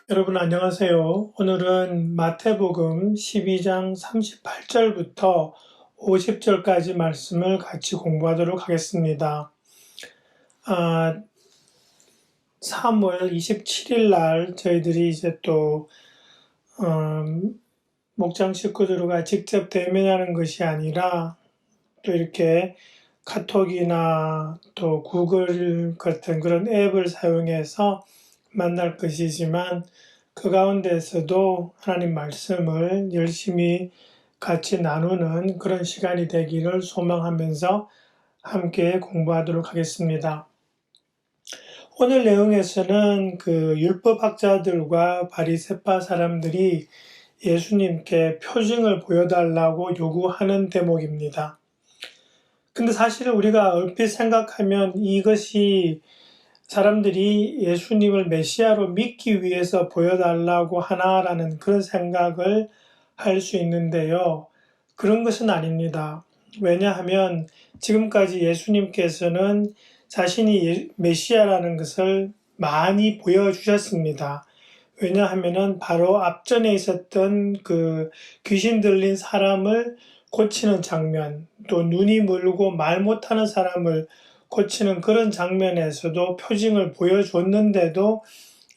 여러분 안녕하세요. 오늘은 마태복음 12장 38절부터 50절까지 말씀을 같이 공부하도록 하겠습니다. 3월 27일 날 저희들이 이제 또 목장 식구들과 직접 대면하는 것이 아니라 또 이렇게 카톡이나 또 구글 같은 그런 앱을 사용해서 만날 것이지만 그 가운데서도 하나님 말씀을 열심히 같이 나누는 그런 시간이 되기를 소망하면서 함께 공부하도록 하겠습니다. 오늘 내용에서는 그 율법학자들과 바리새파 사람들이 예수님께 표징을 보여달라고 요구하는 대목입니다. 근데 사실 우리가 얼핏 생각하면 이것이 사람들이 예수님을 메시아로 믿기 위해서 보여달라고 하나라는 그런 생각을 할 수 있는데요. 그런 것은 아닙니다. 왜냐하면 지금까지 예수님께서는 자신이 메시아라는 것을 많이 보여주셨습니다. 왜냐하면은 바로 앞전에 있었던 그 귀신 들린 사람을 고치는 장면, 또 눈이 멀고 말 못하는 사람을 고치는 그런 장면에서도 표징을 보여줬는데도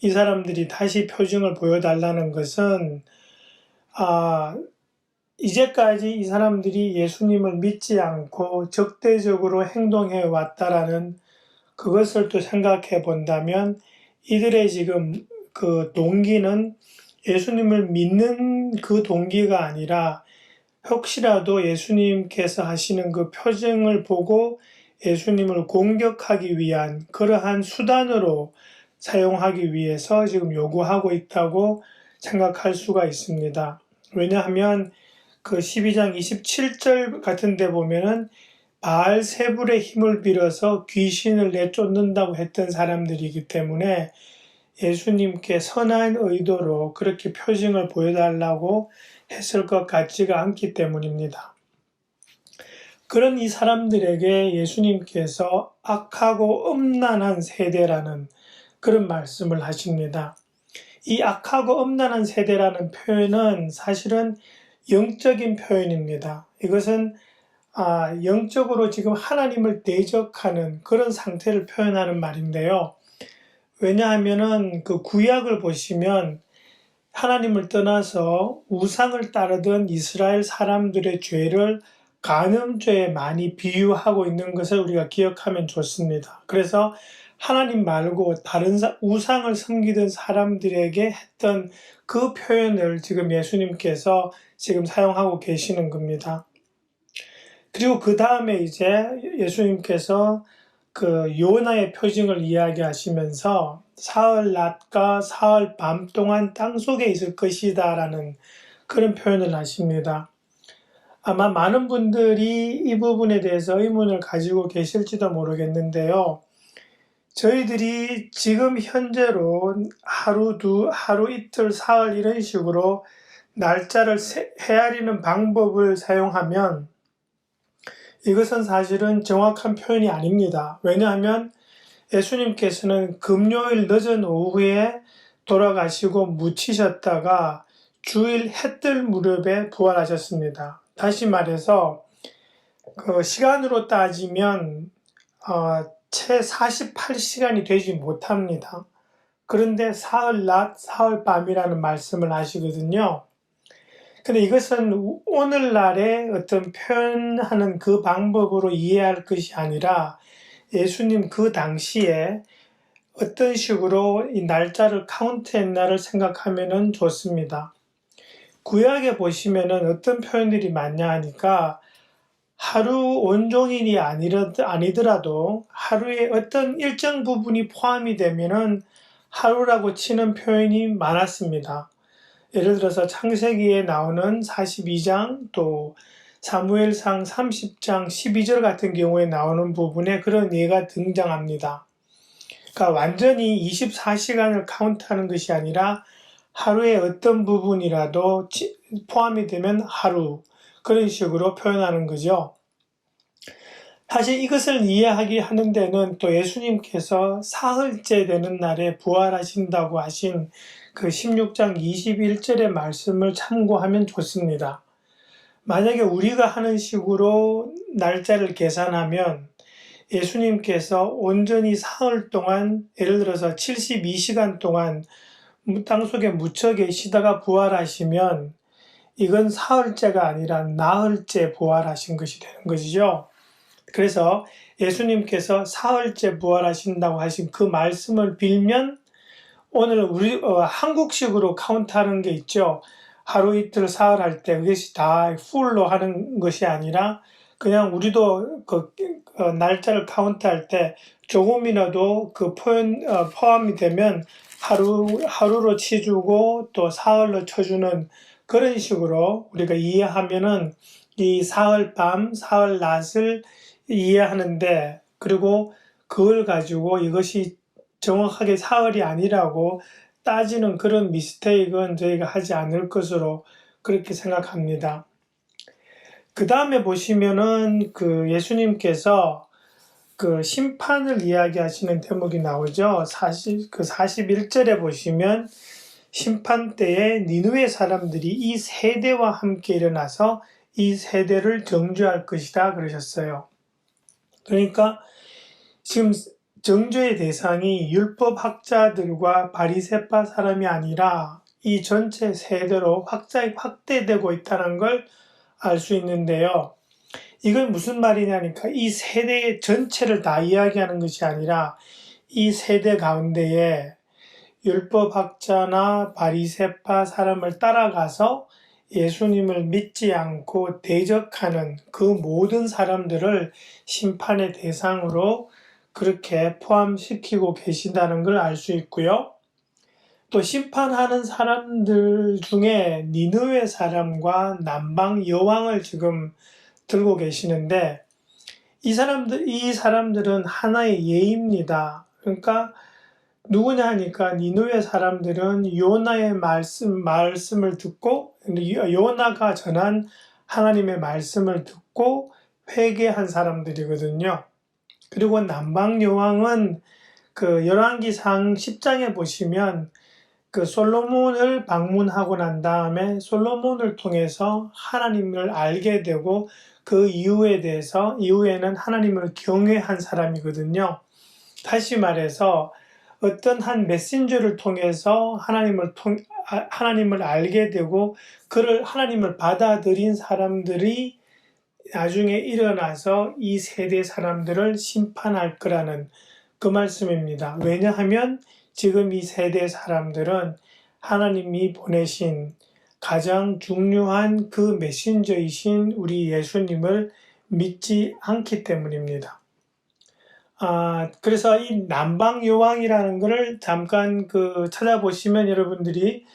이 사람들이 다시 표징을 보여달라는 것은 이제까지 이 사람들이 예수님을 믿지 않고 적대적으로 행동해 왔다라는 그것을 또 생각해 본다면 이들의 지금 그 동기는 예수님을 믿는 그 동기가 아니라 혹시라도 예수님께서 하시는 그 표징을 보고 예수님을 공격하기 위한 그러한 수단으로 사용하기 위해서 지금 요구하고 있다고 생각할 수가 있습니다. 왜냐하면 그 12장 27절 같은 데 보면은 바알세불의 힘을 빌어서 귀신을 내쫓는다고 했던 사람들이기 때문에 예수님께 선한 의도로 그렇게 표징을 보여달라고 했을 것 같지가 않기 때문입니다. 그런 이 사람들에게 예수님께서 악하고 음란한 세대라는 그런 말씀을 하십니다. 이 악하고 음란한 세대라는 표현은 사실은 영적인 표현입니다. 이것은 영적으로 지금 하나님을 대적하는 그런 상태를 표현하는 말인데요. 왜냐하면은 그 구약을 보시면 하나님을 떠나서 우상을 따르던 이스라엘 사람들의 죄를 간음죄에 많이 비유하고 있는 것을 우리가 기억하면 좋습니다. 그래서 하나님 말고 다른 우상을 섬기던 사람들에게 했던 그 표현을 지금 예수님께서 지금 사용하고 계시는 겁니다. 그리고 그 다음에 이제 예수님께서 그 요나의 표징을 이야기하시면서 사흘 낮과 사흘 밤 동안 땅 속에 있을 것이다 라는 그런 표현을 하십니다. 아마 많은 분들이 이 부분에 대해서 의문을 가지고 계실지도 모르겠는데요. 저희들이 지금 현재로 하루 이틀 사흘 이런 식으로 날짜를 헤아리는 방법을 사용하면 이것은 사실은 정확한 표현이 아닙니다. 왜냐하면 예수님께서는 금요일 늦은 오후에 돌아가시고 묻히셨다가 주일 해뜰 무렵에 부활하셨습니다. 다시 말해서 그 시간으로 따지면 채 48시간이 되지 못합니다. 그런데 사흘 낮, 사흘 밤이라는 말씀을 하시거든요. 근데 이것은 오늘날의 어떤 표현하는 그 방법으로 이해할 것이 아니라 예수님 그 당시에 어떤 식으로 이 날짜를 카운트했나를 생각하면 좋습니다. 구약에 보시면은 어떤 표현들이 많냐 하니까 하루 온종일이 아니더라도 하루의 어떤 일정 부분이 포함이 되면은 하루라고 치는 표현이 많았습니다. 예를 들어서 창세기에 나오는 42장 또 사무엘상 30장 12절 같은 경우에 나오는 부분에 그런 예가 등장합니다. 그러니까 완전히 24시간을 카운트하는 것이 아니라 하루의 어떤 부분이라도 포함이 되면 하루 그런 식으로 표현하는 거죠. 사실 이것을 이해하게 하는 데는 또 예수님께서 사흘째 되는 날에 부활하신다고 하신 그 16장 21절의 말씀을 참고하면 좋습니다. 만약에 우리가 하는 식으로 날짜를 계산하면 예수님께서 온전히 사흘 동안, 예를 들어서 72시간 동안 땅속에 묻혀 계시다가 부활하시면 이건 사흘째가 아니라 나흘째 부활하신 것이 되는 것이죠. 그래서 예수님께서 사흘째 부활하신다고 하신 그 말씀을 빌면 오늘 우리 한국식으로 카운트하는 게 있죠. 하루 이틀 사흘 할 때 그것이 다 풀로 하는 것이 아니라 그냥 우리도 그 날짜를 카운트할 때 조금이라도 그 포함이 되면 하루로 치주고 또 사흘로 쳐주는 그런 식으로 우리가 이해하면은 이 사흘 밤, 사흘 낮을 이해하는데, 그리고 그걸 가지고 이것이 정확하게 사흘이 아니라고 따지는 그런 미스테이크는 저희가 하지 않을 것으로 그렇게 생각합니다. 그 다음에 보시면은 그 예수님께서 그 심판을 이야기하시는 대목이 나오죠. 41절에 보시면 심판 때에 니느웨 사람들이 이 세대와 함께 일어나서 이 세대를 정죄할 것이다 그러셨어요. 그러니까 지금 정죄의 대상이 율법학자들과 바리새파 사람이 아니라 이 전체 세대로 확대되고 있다는 걸 알 수 있는데요. 이건 무슨 말이냐니까 이 세대 전체를 다 이야기하는 것이 아니라 이 세대 가운데에 율법학자나 바리새파 사람을 따라가서 예수님을 믿지 않고 대적하는 그 모든 사람들을 심판의 대상으로 그렇게 포함시키고 계신다는 걸 알 수 있고요. 또 심판하는 사람들 중에 니느웨 사람과 남방 여왕을 지금 들고 계시는데 이 사람들은 하나의 예입니다. 그러니까 누구냐 하니까 니느웨 사람들은 요나의 말씀을 듣고 요나가 전한 하나님의 말씀을 듣고 회개한 사람들이거든요. 그리고 남방 여왕은 그 열왕기상 10장에 보시면 그 솔로몬을 방문하고 난 다음에 솔로몬을 통해서 하나님을 알게 되고 그 이후에는 하나님을 경외한 사람이거든요. 다시 말해서 어떤 한 메신저를 통해서 하나님을 알게 되고 그를 하나님을 받아들인 사람들이 나중에 일어나서 이 세대 사람들을 심판할 거라는 그 말씀입니다. 왜냐하면 지금 이 세대 사람들은 하나님이 보내신 가장 중요한 그 메신저이신 우리 예수님을 믿지 않기 때문입니다. 그래서 이 남방 여왕이라는 것을 잠깐 찾아보시면 여러분들이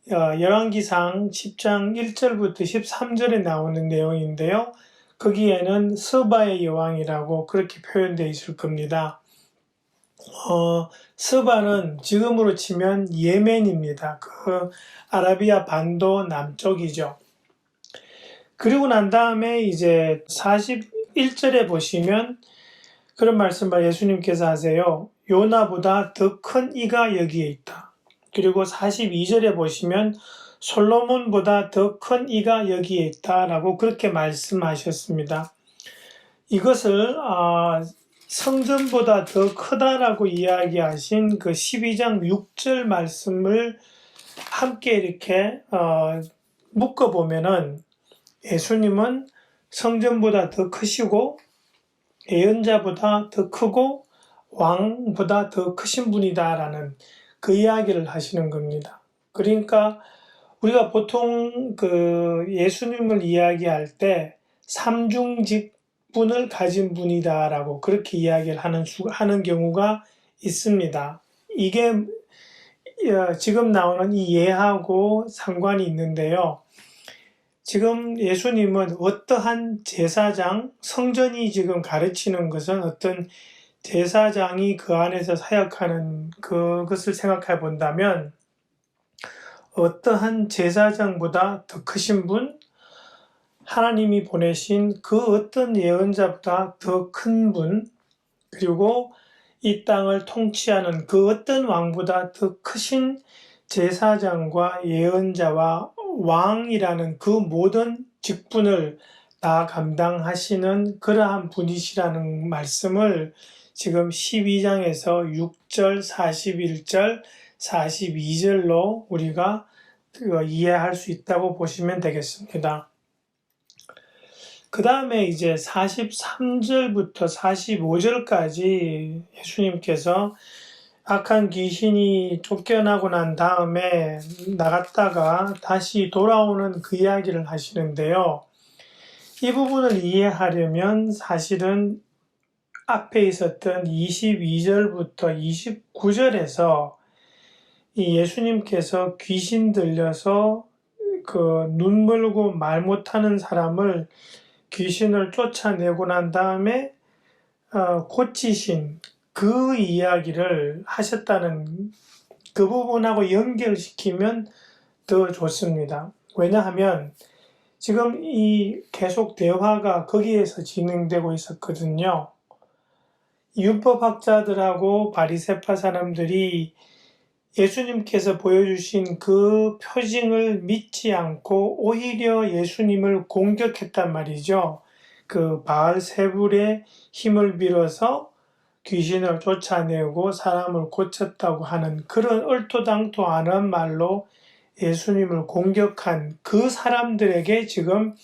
열왕기상 10장 1절부터 13절에 나오는 내용인데요. 거기에는 스바의 여왕이라고 그렇게 표현되어 있을 겁니다. 스바는 지금으로 치면 예멘입니다. 그 아라비아 반도 남쪽이죠. 그리고 난 다음에 이제 41절에 보시면 그런 말씀을 예수님께서 하세요. 요나보다 더 큰 이가 여기에 있다. 그리고 42절에 보시면 솔로몬보다 더 큰 이가 여기에 있다라고 그렇게 말씀하셨습니다. 이것을 성전보다 더 크다라고 이야기하신 그 12장 6절 말씀을 함께 이렇게 묶어보면은 예수님은 성전보다 더 크시고 예언자보다 더 크고 왕보다 더 크신 분이다라는 그 이야기를 하시는 겁니다. 그러니까 우리가 보통 그 예수님을 이야기할 때 삼중직분을 가진 분이다라고 그렇게 이야기를 하는 경우가 있습니다. 이게 지금 나오는 이 예하고 상관이 있는데요. 지금 예수님은 어떠한 제사장, 성전이 지금 가르치는 것은 어떤 제사장이 그 안에서 사역하는 그것을 생각해 본다면 어떠한 제사장보다 더 크신 분, 하나님이 보내신 그 어떤 예언자보다 더 큰 분, 그리고 이 땅을 통치하는 그 어떤 왕보다 더 크신 제사장과 예언자와 왕이라는 그 모든 직분을 다 감당하시는 그러한 분이시라는 말씀을 지금 12장에서 6절, 41절, 42절로 우리가 이해할 수 있다고 보시면 되겠습니다. 그 다음에 이제 43절부터 45절까지 예수님께서 악한 귀신이 쫓겨나고 난 다음에 나갔다가 다시 돌아오는 그 이야기를 하시는데요. 이 부분을 이해하려면 사실은 앞에 있었던 22절부터 29절에서 이 예수님께서 귀신 들려서 그 눈물고 말 못하는 사람을 귀신을 쫓아내고 난 다음에 고치신 그 이야기를 하셨다는 그 부분하고 연결시키면 더 좋습니다. 왜냐하면 지금 이 계속 대화가 거기에서 진행되고 있었거든요. 율법학자들하고 바리새파 사람들이 예수님께서 보여주신 그 표징을 믿지 않고 오히려 예수님을 공격했단 말이죠. 그 바알세불의 힘을 빌어서 귀신을 쫓아내고 사람을 고쳤다고 하는 그런 얼토당토 않은 말로 예수님을 공격한 그 사람들에게 지금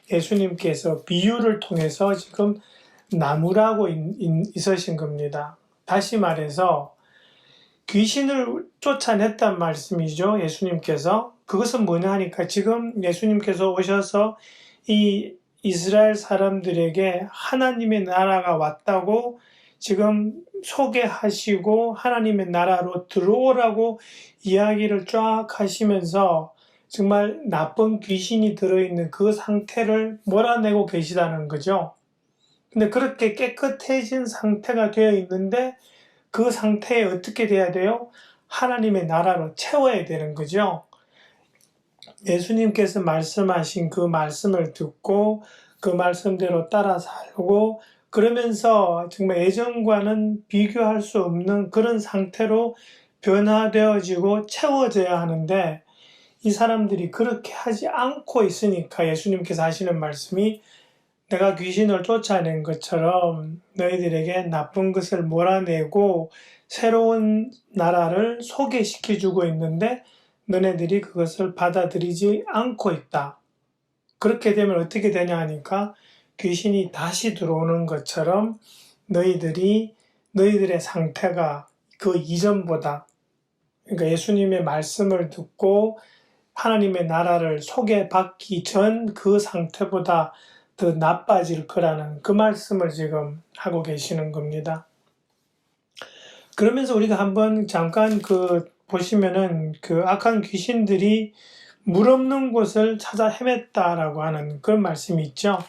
예수님께서 비유를 통해서 지금 나무라고 있으신 겁니다. 다시 말해서 귀신을 쫓아냈단 말씀이죠. 예수님께서. 그것은 뭐냐 하니까 지금 예수님께서 오셔서 이 이스라엘 사람들에게 하나님의 나라가 왔다고 지금 소개하시고 하나님의 나라로 들어오라고 이야기를 쫙 하시면서 정말 나쁜 귀신이 들어있는 그 상태를 몰아내고 계시다는 거죠. 근데 그렇게 깨끗해진 상태가 되어 있는데 그 상태에 어떻게 돼야 돼요? 하나님의 나라로 채워야 되는 거죠. 예수님께서 말씀하신 그 말씀을 듣고 그 말씀대로 따라 살고 그러면서 정말 예전과는 비교할 수 없는 그런 상태로 변화되어지고 채워져야 하는데 이 사람들이 그렇게 하지 않고 있으니까 예수님께서 하시는 말씀이 내가 귀신을 쫓아낸 것처럼 너희들에게 나쁜 것을 몰아내고 새로운 나라를 소개시켜주고 있는데 너네들이 그것을 받아들이지 않고 있다. 그렇게 되면 어떻게 되냐 하니까 귀신이 다시 들어오는 것처럼 너희들의 상태가 그 이전보다, 그러니까 예수님의 말씀을 듣고 하나님의 나라를 소개받기 전 그 상태보다 더 나빠질 거라는 그 말씀을 지금 하고 계시는 겁니다. 그러면서 우리가 한번 잠깐 보시면은 그 악한 귀신들이 물 없는 곳을 찾아 헤맸다라고 하는 그런 말씀이 있죠.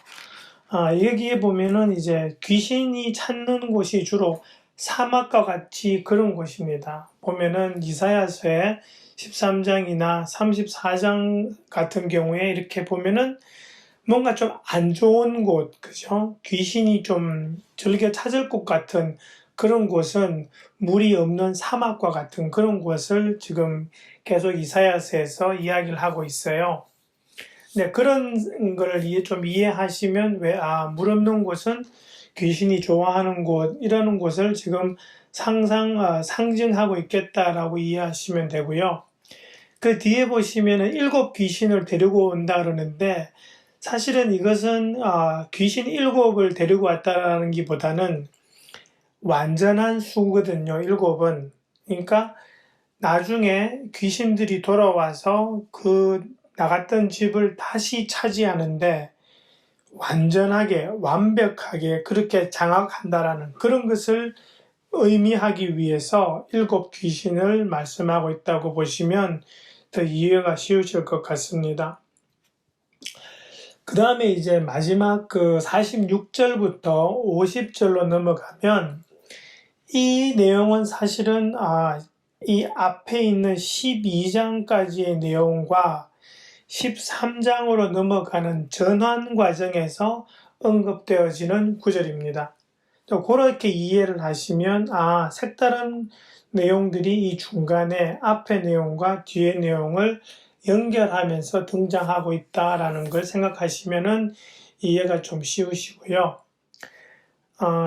여기에 보면은 이제 귀신이 찾는 곳이 주로 사막과 같이 그런 곳입니다. 보면은 이사야서의 13장이나 34장 같은 경우에 이렇게 보면은 뭔가 좀 안 좋은 곳, 그죠? 귀신이 좀 즐겨 찾을 것 같은 그런 곳은 물이 없는 사막과 같은 그런 곳을 지금 계속 이사야서에서 이야기를 하고 있어요. 네, 그런 걸 좀 이해하시면 물 없는 곳은 귀신이 좋아하는 곳, 이러는 곳을 지금 상징하고 있겠다라고 이해하시면 되고요. 그 뒤에 보시면은 7 귀신을 데리고 온다 그러는데 사실은 이것은 귀신 7을 데리고 왔다라는 기보다는 완전한 수거든요. 7은. 그러니까 나중에 귀신들이 돌아와서 그 나갔던 집을 다시 차지하는데 완전하게 완벽하게 그렇게 장악한다라는 그런 것을 의미하기 위해서 7 귀신을 말씀하고 있다고 보시면 더 이해가 쉬우실 것 같습니다. 그 다음에 이제 마지막 46절부터 50절로 넘어가면 이 내용은 사실은 이 앞에 있는 12장까지의 내용과 13장으로 넘어가는 전환 과정에서 언급되어지는 구절입니다. 그렇게 이해를 하시면 색다른 내용들이 이 중간에 앞의 내용과 뒤의 내용을 연결하면서 등장하고 있다라는 걸 생각하시면 이해가 좀 쉬우시고요.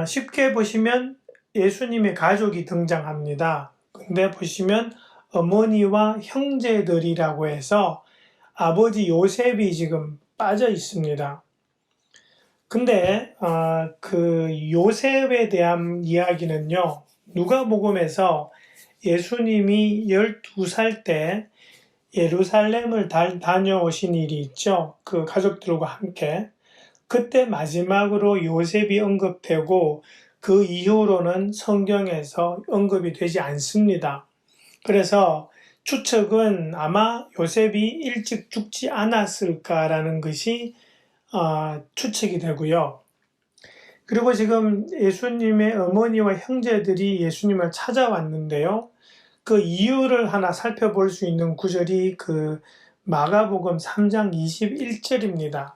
쉽게 보시면 예수님의 가족이 등장합니다. 근데 보시면 어머니와 형제들이라고 해서 아버지 요셉이 지금 빠져 있습니다. 근데 그 요셉에 대한 이야기는요, 누가복음에서 예수님이 12살 때 예루살렘을 다녀오신 일이 있죠. 그 가족들과 함께. 그때 마지막으로 요셉이 언급되고 그 이후로는 성경에서 언급이 되지 않습니다. 그래서 추측은 아마 요셉이 일찍 죽지 않았을까라는 것이 추측이 되고요. 그리고 지금 예수님의 어머니와 형제들이 예수님을 찾아왔는데요. 그 이유를 하나 살펴볼 수 있는 구절이 그 마가복음 3장 21절입니다.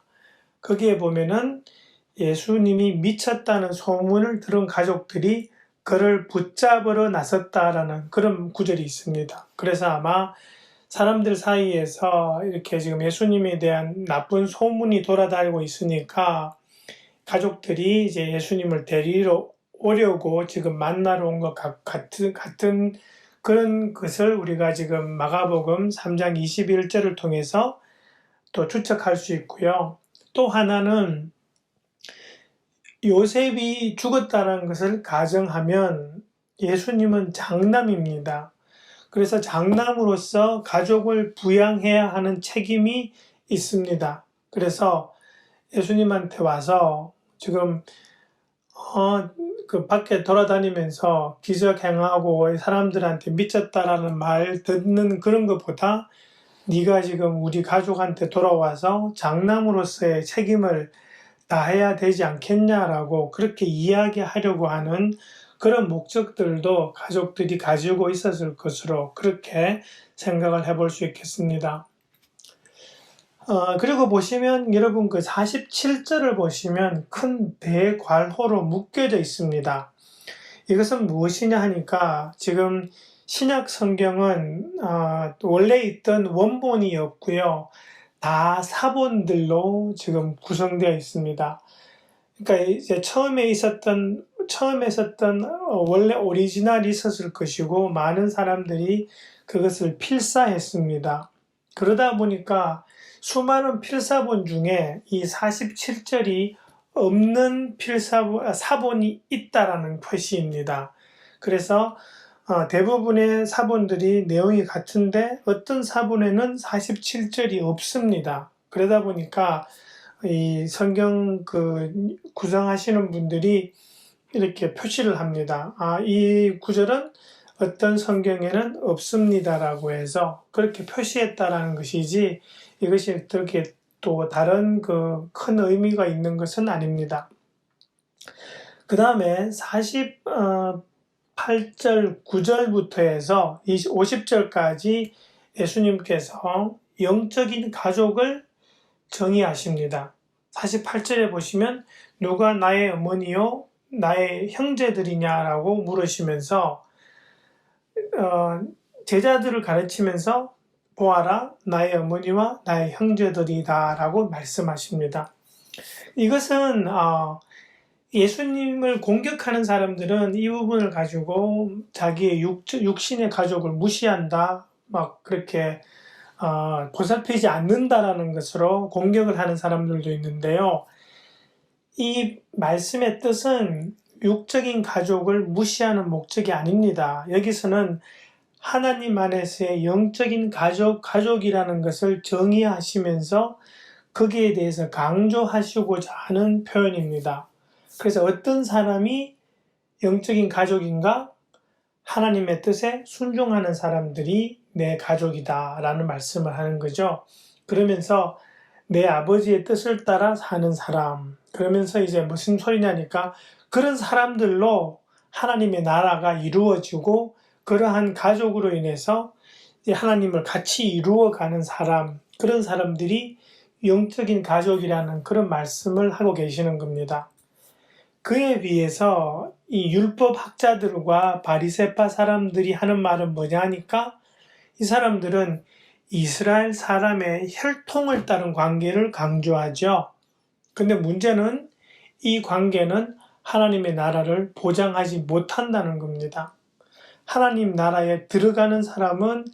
거기에 보면은 예수님이 미쳤다는 소문을 들은 가족들이 그를 붙잡으러 나섰다라는 그런 구절이 있습니다. 그래서 아마 사람들 사이에서 이렇게 지금 예수님에 대한 나쁜 소문이 돌아다니고 있으니까 가족들이 이제 예수님을 데리러 오려고 지금 만나러 온 것 같은 그런 것을 우리가 지금 마가복음 3장 21절을 통해서 또 추측할 수 있고요. 또 하나는 요셉이 죽었다는 것을 가정하면 예수님은 장남입니다. 그래서 장남으로서 가족을 부양해야 하는 책임이 있습니다. 그래서 예수님한테 와서 지금 그 밖에 돌아다니면서 기적행하고 사람들한테 미쳤다라는 말 듣는 그런 것보다 네가 지금 우리 가족한테 돌아와서 장남으로서의 책임을 다해야 되지 않겠냐라고 그렇게 이야기하려고 하는 그런 목적들도 가족들이 가지고 있었을 것으로 그렇게 생각을 해볼 수 있겠습니다. 그리고 보시면 여러분 그 47절을 보시면 큰 대괄호로 묶여져 있습니다. 이것은 무엇이냐 하니까 지금 신약 성경은 원래 있던 원본이 없고요. 다 사본들로 지금 구성되어 있습니다. 그러니까 이제 처음에 있었던 원래 오리지널이 있었을 것이고 많은 사람들이 그것을 필사했습니다. 그러다 보니까 수많은 필사본 중에 이 47절이 없는 사본이 있다라는 표시입니다. 그래서 대부분의 사본들이 내용이 같은데 어떤 사본에는 47절이 없습니다. 그러다 보니까 이 성경 구성하시는 분들이 이렇게 표시를 합니다. 이 구절은 어떤 성경에는 없습니다라고 해서 그렇게 표시했다라는 것이지 이것이 그렇게 또 다른 큰 의미가 있는 것은 아닙니다. 그 다음에 48절 9절부터 해서 50절까지 예수님께서 영적인 가족을 정의하십니다. 48절에 보시면 누가 나의 어머니요 나의 형제들이냐라고 물으시면서 제자들을 가르치면서 보아라 나의 어머니와 나의 형제들이다 라고 말씀하십니다. 이것은 예수님을 공격하는 사람들은 이 부분을 가지고 자기의 육신의 가족을 무시한다 막 그렇게 보살피지 않는다라는 것으로 공격을 하는 사람들도 있는데요. 이 말씀의 뜻은 육적인 가족을 무시하는 목적이 아닙니다. 여기서는 하나님 안에서의 영적인 가족이라는 것을 정의하시면서 거기에 대해서 강조하시고자 하는 표현입니다. 그래서 어떤 사람이 영적인 가족인가? 하나님의 뜻에 순종하는 사람들이 내 가족이다 라는 말씀을 하는 거죠. 그러면서 내 아버지의 뜻을 따라 사는 사람, 그러면서 이제 무슨 소리냐니까 그런 사람들로 하나님의 나라가 이루어지고 그러한 가족으로 인해서 하나님을 같이 이루어가는 사람, 그런 사람들이 영적인 가족이라는 그런 말씀을 하고 계시는 겁니다. 그에 비해서 이 율법 학자들과 바리새파 사람들이 하는 말은 뭐냐 하니까 이 사람들은 이스라엘 사람의 혈통을 따른 관계를 강조하죠. 근데 문제는 이 관계는 하나님의 나라를 보장하지 못한다는 겁니다. 하나님 나라에 들어가는 사람은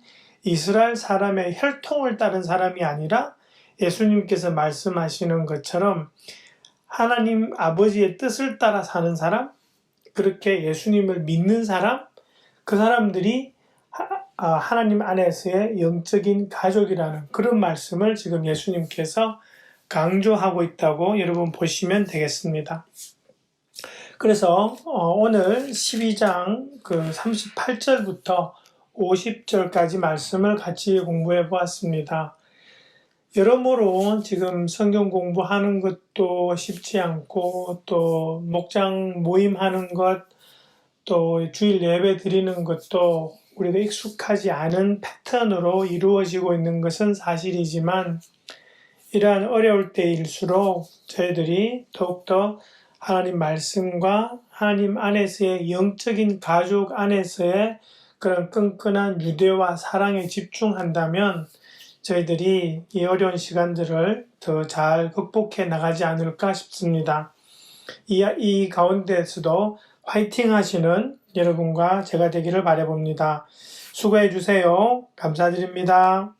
이스라엘 사람의 혈통을 따른 사람이 아니라 예수님께서 말씀하시는 것처럼 하나님 아버지의 뜻을 따라 사는 사람, 그렇게 예수님을 믿는 사람, 그 사람들이 하나님 안에서의 영적인 가족이라는 그런 말씀을 지금 예수님께서 강조하고 있다고 여러분 보시면 되겠습니다. 그래서 오늘 12장 그 38절부터 50절까지 말씀을 같이 공부해 보았습니다. 여러모로 지금 성경 공부하는 것도 쉽지 않고 또 목장 모임하는 것, 또 주일 예배 드리는 것도 우리가 익숙하지 않은 패턴으로 이루어지고 있는 것은 사실이지만 이러한 어려울 때일수록 저희들이 더욱더 하나님 말씀과 하나님 안에서의 영적인 가족 안에서의 그런 끈끈한 유대와 사랑에 집중한다면 저희들이 이 어려운 시간들을 더 잘 극복해 나가지 않을까 싶습니다. 이 가운데서도 화이팅 하시는 여러분과 제가 되기를 바라봅니다. 수고해 주세요. 감사드립니다.